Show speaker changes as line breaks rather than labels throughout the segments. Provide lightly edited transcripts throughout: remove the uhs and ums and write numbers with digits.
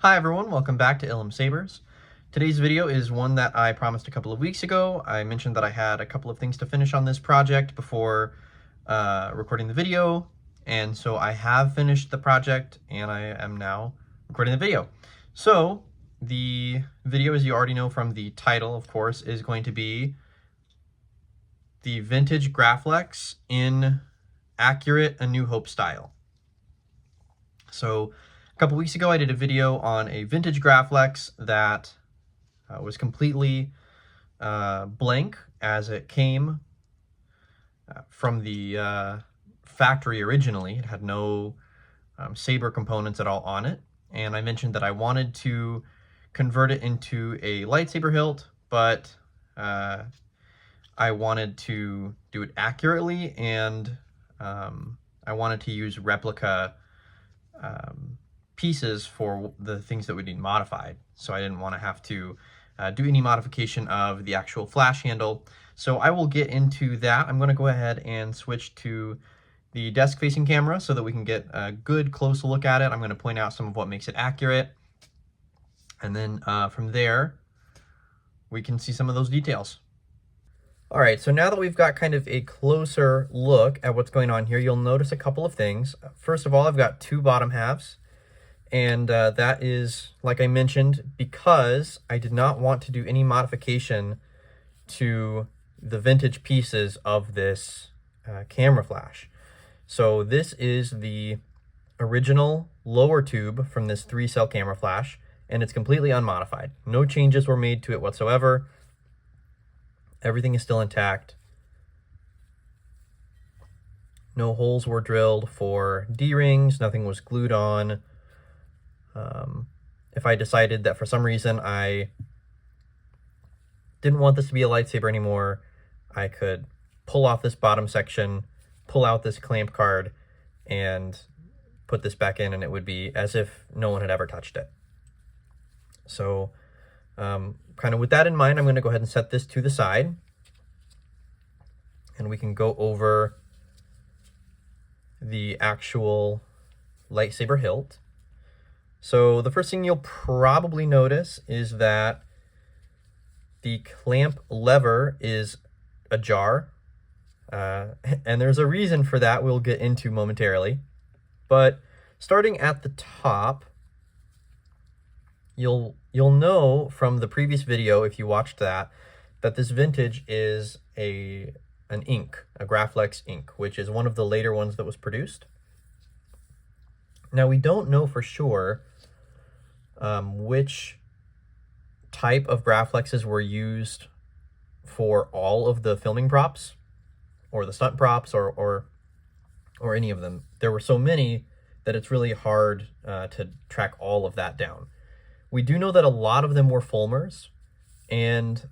Hi everyone, welcome back to Ilum Sabers. Today's video is one that I promised a couple of weeks ago. I mentioned that I had a couple of things to finish on this project before recording the video, and so I have finished the project and I am now recording the video. So the video, as you already know from the title, of course, is going to be the vintage Graflex in accurate A New Hope style. So a couple weeks ago, I did a video on a vintage Graflex that was completely blank as it came from the factory originally. It had no saber components at all on it. And I mentioned that I wanted to convert it into a lightsaber hilt, but I wanted to do it accurately, and I wanted to use replica pieces for the things that would need modified. So I didn't want to have to do any modification of the actual flash handle. So I will get into that. I'm going to go ahead and switch to the desk-facing camera so that we can get a good close look at it. I'm going to point out some of what makes it accurate. And then from there, we can see some of those details. All right, so now that we've got kind of a closer look at what's going on here, you'll notice a couple of things. First of all, I've got two bottom halves, and that is, like I mentioned, because I did not want to do any modification to the vintage pieces of this camera flash. So this is the original lower tube from this 3-cell camera flash, and it's completely unmodified. No changes were made to it whatsoever. Everything is still intact. No holes were drilled for D-rings. Nothing was glued on. If I decided that for some reason I didn't want this to be a lightsaber anymore, I could pull off this bottom section, pull out this clamp card, and put this back in, and it would be as if no one had ever touched it. So kind of with that in mind, I'm going to go ahead and set this to the side, and we can go over the actual lightsaber hilt. So the first thing you'll probably notice is that the clamp lever is ajar, and there's a reason for that we'll get into momentarily. But starting at the top, you'll know from the previous video, if you watched that this vintage is an ink, a Graflex ink, which is one of the later ones that was produced. Now, we don't know for sure which type of Graflexes were used for all of the filming props, or the stunt props, or any of them. There were so many that it's really hard to track all of that down. We do know that a lot of them were Fulmers, and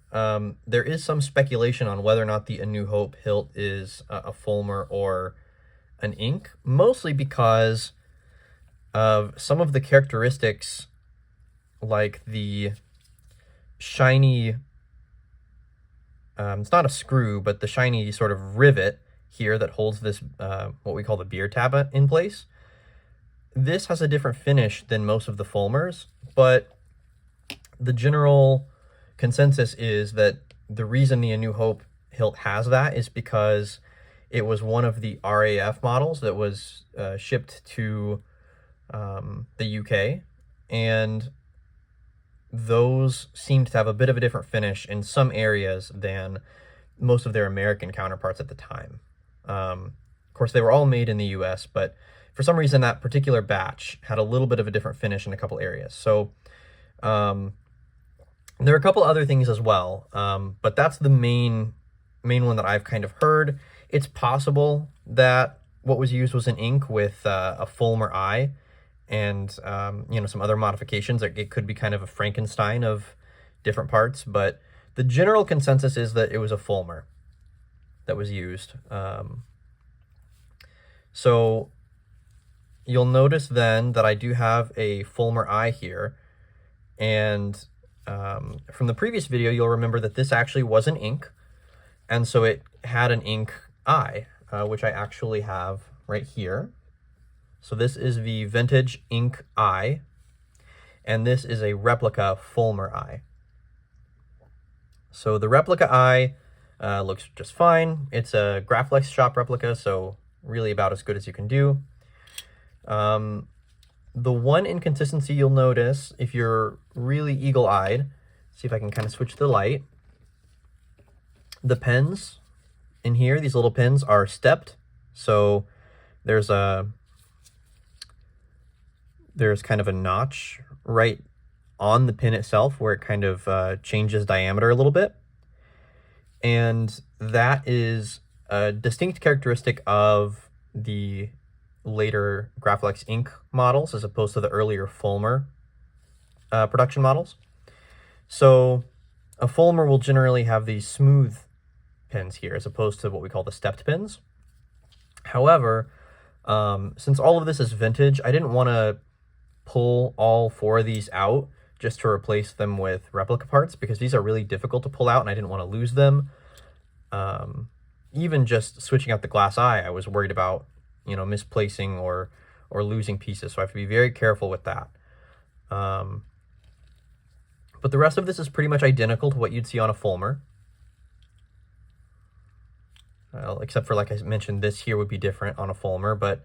there is some speculation on whether or not the A New Hope hilt is a Fulmer or an ink, mostly because of some of the characteristics, like the shiny, it's not a screw, but the shiny sort of rivet here that holds this, what we call the beer tab in place. This has a different finish than most of the Fulmers, but the general consensus is that the reason the A New Hope hilt has that is because it was one of the RAF models that was shipped to the UK, and those seemed to have a bit of a different finish in some areas than most of their American counterparts at the time. Of course, they were all made in the US, but for some reason that particular batch had a little bit of a different finish in a couple areas. So there are a couple other things as well, but that's the main one that I've kind of heard. It's possible that what was used was an ink with a Fulmer eye, and some other modifications. It could be kind of a Frankenstein of different parts, but the general consensus is that it was a Fulmer that was used. So you'll notice then that I do have a Fulmer eye here, and from the previous video, you'll remember that this actually was an ink, and so it had an ink eye, which I actually have right here. So this is the vintage ink eye, and this is a replica Fulmer eye. So the replica eye looks just fine. It's a Graflex shop replica, so really about as good as you can do. The one inconsistency you'll notice if you're really eagle-eyed, see if I can kind of switch the light. The pins in here, these little pins are stepped. So there's kind of a notch right on the pin itself where it kind of changes diameter a little bit. And that is a distinct characteristic of the later Graflex ink models as opposed to the earlier Fulmer production models. So a Fulmer will generally have these smooth pins here as opposed to what we call the stepped pins. However, since all of this is vintage, I didn't want to pull all 4 of these out just to replace them with replica parts, because these are really difficult to pull out and I didn't want to lose them. Even just switching out the glass eye, I was worried about, you know, misplacing or losing pieces, so I have to be very careful with that. But the rest of this is pretty much identical to what you'd see on a Fulmer. Except for, like I mentioned, this here would be different on a Fulmer, but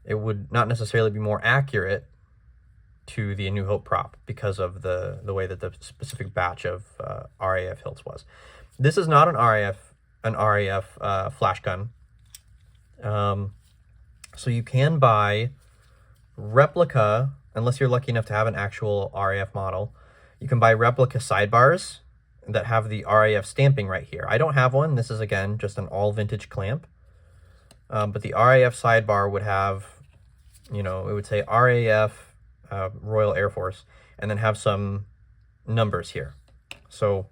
it would not necessarily be more accurate to the A New Hope prop because of the way that the specific batch of RAF hilts was. This is not an RAF flash gun. So you can buy replica, unless you're lucky enough to have an actual RAF model, you can buy replica sidebars that have the RAF stamping right here. I don't have one. This is, again, just an all vintage clamp. But the RAF sidebar would have, you know, it would say RAF Royal Air Force, and then have some numbers here. So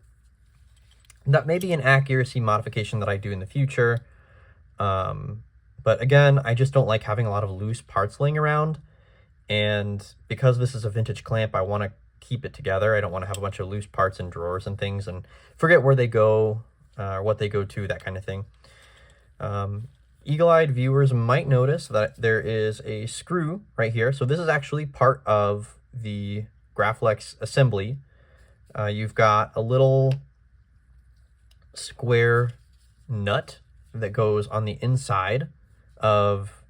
that may be an accuracy modification that I do in the future. But again, I just don't like having a lot of loose parts laying around. And because this is a vintage clamp, I want to keep it together. I don't want to have a bunch of loose parts in drawers and things and forget where they go, or what they go to, that kind of thing. Eagle-eyed viewers might notice that there is a screw right here. So this is actually part of the Graflex assembly. You've got a little square nut that goes on the inside of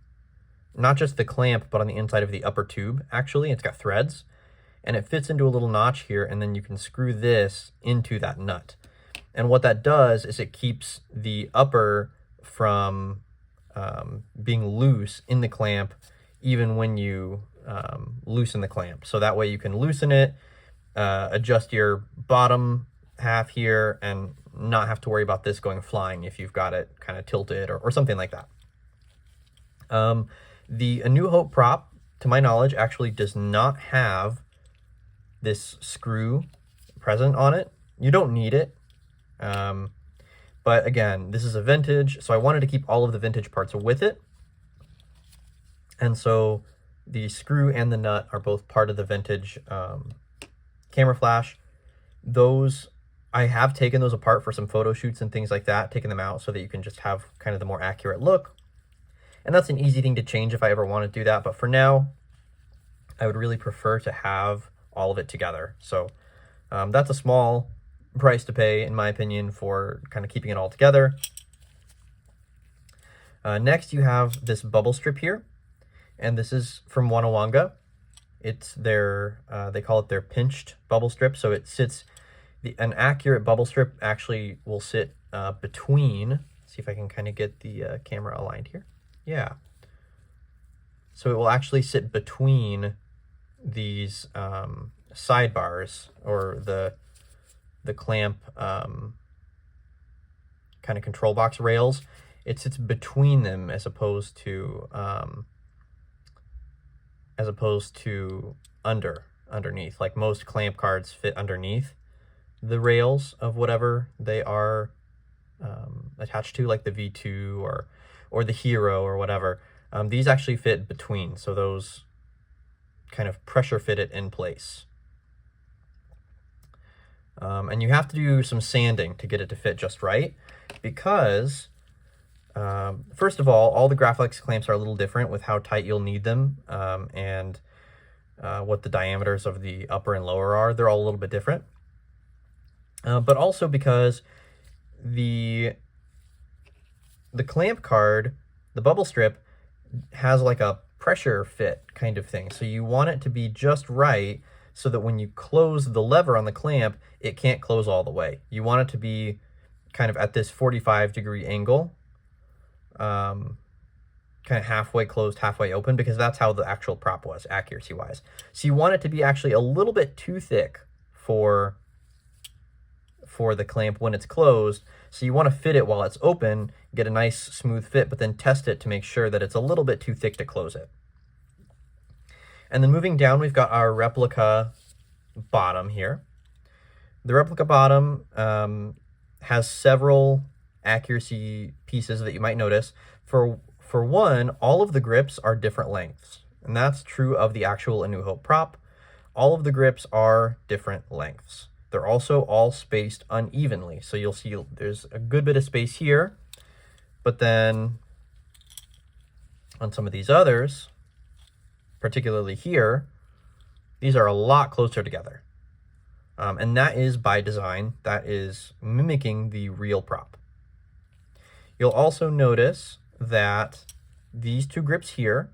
not just the clamp, but on the inside of the upper tube. Actually, it's got threads, and it fits into a little notch here, and then you can screw this into that nut. And what that does is it keeps the upper from being loose in the clamp, even when you loosen the clamp. So that way you can loosen it, adjust your bottom half here, and not have to worry about this going flying if you've got it kind of tilted or something like that. The A New Hope prop, to my knowledge, actually does not have this screw present on it. You don't need it. But again, this is a vintage, so I wanted to keep all of the vintage parts with it. And so the screw and the nut are both part of the vintage camera flash. Those, I have taken those apart for some photo shoots and things like that, taken them out so that you can just have kind of the more accurate look. And that's an easy thing to change if I ever want to do that. But for now, I would really prefer to have all of it together. So that's a small price to pay, in my opinion, for kind of keeping it all together. Next, you have this bubble strip here. And this is from Wanawanga. It's their, they call it their pinched bubble strip. So it sits, an accurate bubble strip actually will sit between, see if I can kind of get the camera aligned here. Yeah. So it will actually sit between these sidebars, or the clamp kind of control box rails. It sits between them as opposed to underneath. Like most clamp cards fit underneath the rails of whatever they are attached to, like the V2 or the Hero or whatever. These actually fit between, so those kind of pressure fit it in place. And you have to do some sanding to get it to fit just right, because first of all the Graflex clamps are a little different with how tight you'll need them, and what the diameters of the upper and lower are. They're all a little bit different. But also because the clamp card, the bubble strip, has like a pressure fit kind of thing. So you want it to be just right so that when you close the lever on the clamp, it can't close all the way. You want it to be kind of at this 45-degree angle, kind of halfway closed, halfway open, because that's how the actual prop was, accuracy-wise. So you want it to be actually a little bit too thick for the clamp when it's closed. So you want to fit it while it's open, get a nice smooth fit, but then test it to make sure that it's a little bit too thick to close it. And then moving down, we've got our replica bottom here. The replica bottom has several accuracy pieces that you might notice. For one, all of the grips are different lengths, and that's true of the actual A New Hope prop. All of the grips are different lengths. They're also all spaced unevenly. So you'll see there's a good bit of space here, but then on some of these others, particularly here, these are a lot closer together. And that is by design. That is mimicking the real prop. You'll also notice that these two grips here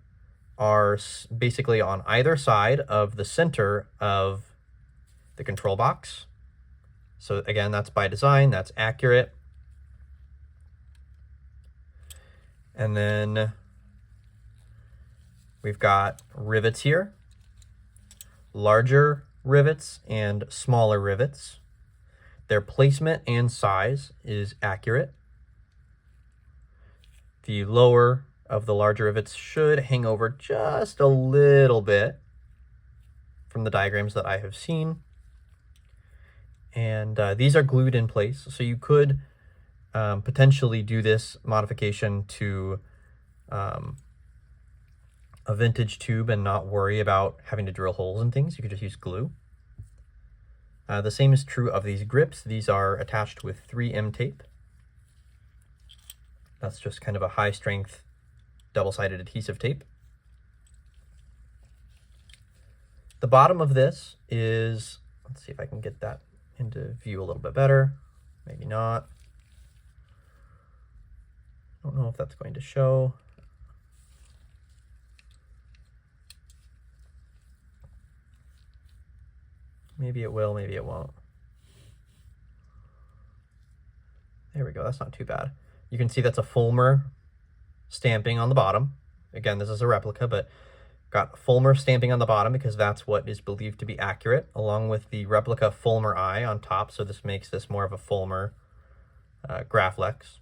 are basically on either side of the center of the control box. So again, that's by design, that's accurate. And then we've got rivets here, larger rivets and smaller rivets. Their placement and size is accurate. The lower of the larger rivets should hang over just a little bit from the diagrams that I have seen. And these are glued in place, so you could potentially do this modification to a vintage tube and not worry about having to drill holes and things. You could just use glue. The same is true of these grips. These are attached with 3M tape. That's just kind of a high-strength, double-sided adhesive tape. The bottom of this is, let's see if I can get that into view a little bit better. Maybe not. I don't know if that's going to show. Maybe it will, maybe it won't. There we go, that's not too bad. You can see that's a Fulmer stamping on the bottom. Again, this is a replica, but got Fulmer stamping on the bottom because that's what is believed to be accurate, along with the replica Fulmer eye on top. So this makes this more of a Fulmer Graflex.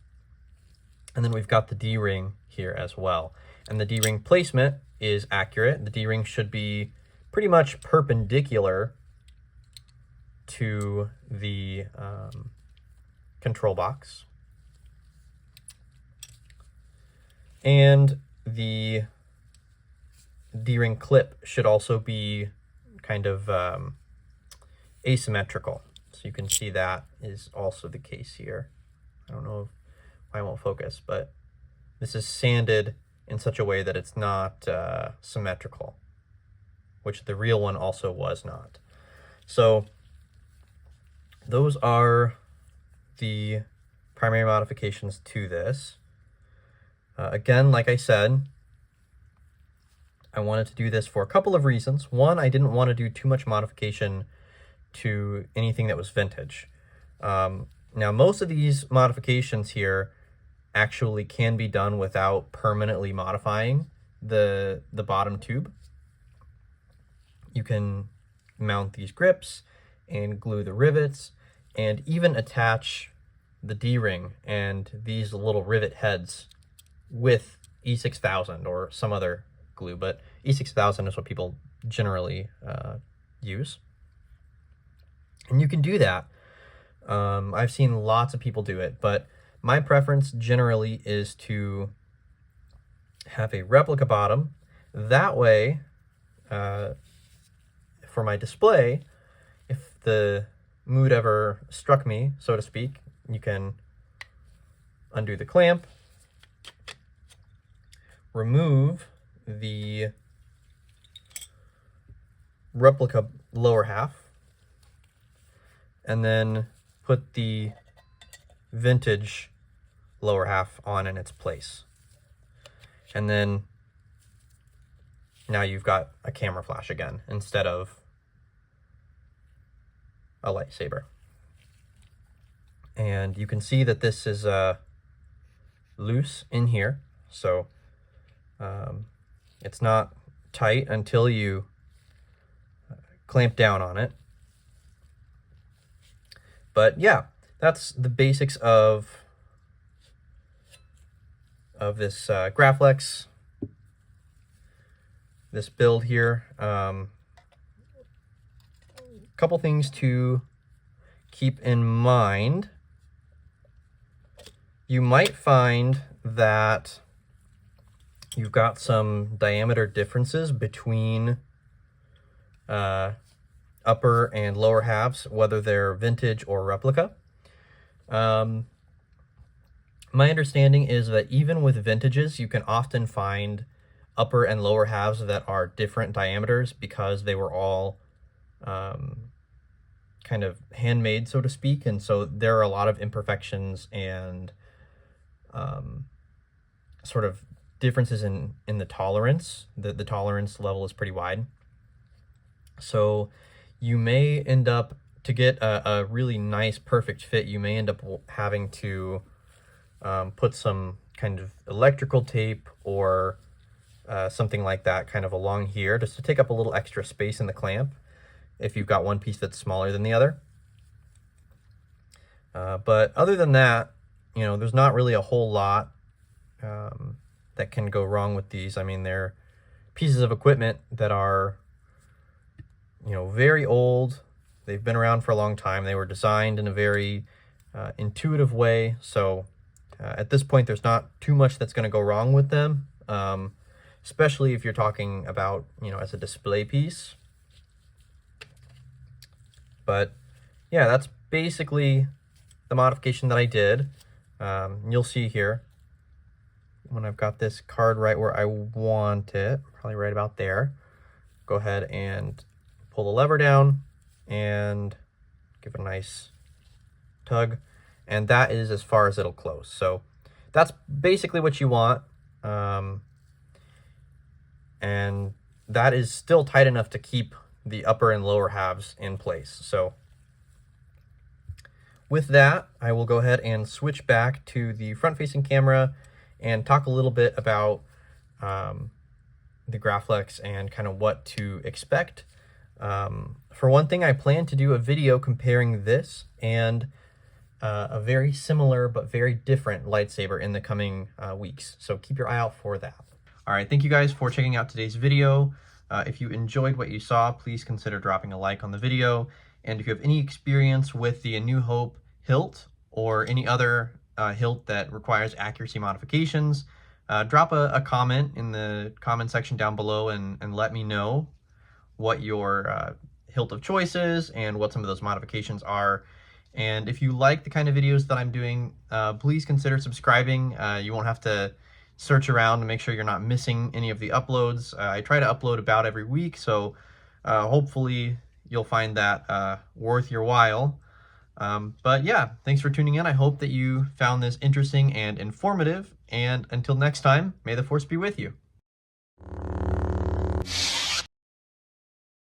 And then we've got the D-ring here as well. And the D-ring placement is accurate. The D-ring should be pretty much perpendicular to the control box. And the D-ring clip should also be kind of asymmetrical. So you can see that is also the case here. I don't know why I won't focus, but this is sanded in such a way that it's not symmetrical, which the real one also was not. So those are the primary modifications to this. Again, like I said, I wanted to do this for a couple of reasons. One, I didn't want to do too much modification to anything that was vintage. Now, most of these modifications here actually can be done without permanently modifying the bottom tube. You can mount these grips and glue the rivets and even attach the D-ring and these little rivet heads with E6000 or some other glue, but E6000 is what people generally use. And you can do that. I've seen lots of people do it, but my preference generally is to have a replica bottom. That way, for my display, if the mood ever struck me, so to speak, you can undo the clamp, remove the replica lower half, and then put the vintage lower half on in its place. And then now you've got a camera flash again instead of a lightsaber. And you can see that this is loose in here, so it's not tight until you clamp down on it. But yeah, that's the basics of this Graflex, this build here. Couple things to keep in mind. You might find that you've got some diameter differences between upper and lower halves, whether they're vintage or replica. My understanding is that even with vintages, you can often find upper and lower halves that are different diameters because they were all kind of handmade, so to speak, and so there are a lot of imperfections and sort of differences in the tolerance. The tolerance level is pretty wide. So you may end up, to get a really nice, perfect fit, you may end up having to put some kind of electrical tape or something like that kind of along here, just to take up a little extra space in the clamp if you've got one piece that's smaller than the other. But other than that, you know, there's not really a whole lot that can go wrong with these. I mean, they're pieces of equipment that are, you know, very old. They've been around for a long time. They were designed in a very intuitive way. So at this point, there's not too much that's going to go wrong with them, especially if you're talking about, you know, as a display piece. But yeah, that's basically the modification that I did. You'll see here when I've got this card right where I want it, probably right about there, go ahead and pull the lever down and give it a nice tug, and that is as far as it'll close. So that's basically what you want, and that is still tight enough to keep the upper and lower halves in place. So with that, I will go ahead and switch back to the front-facing camera and talk a little bit about the Graflex and kind of what to expect. For one thing, I plan to do a video comparing this and a very similar but very different lightsaber in the coming weeks. So keep your eye out for that. All right, thank you guys for checking out today's video. If you enjoyed what you saw, please consider dropping a like on the video. And if you have any experience with the A New Hope hilt or any other hilt that requires accuracy modifications, drop a comment in the comment section down below and let me know what your hilt of choice is and what some of those modifications are. And if you like the kind of videos that I'm doing, please consider subscribing. You won't have to search around to make sure you're not missing any of the uploads. I try to upload about every week, so hopefully you'll find that worth your while. But yeah, thanks for tuning in. I hope that you found this interesting and informative, and until next time, may the Force be with you.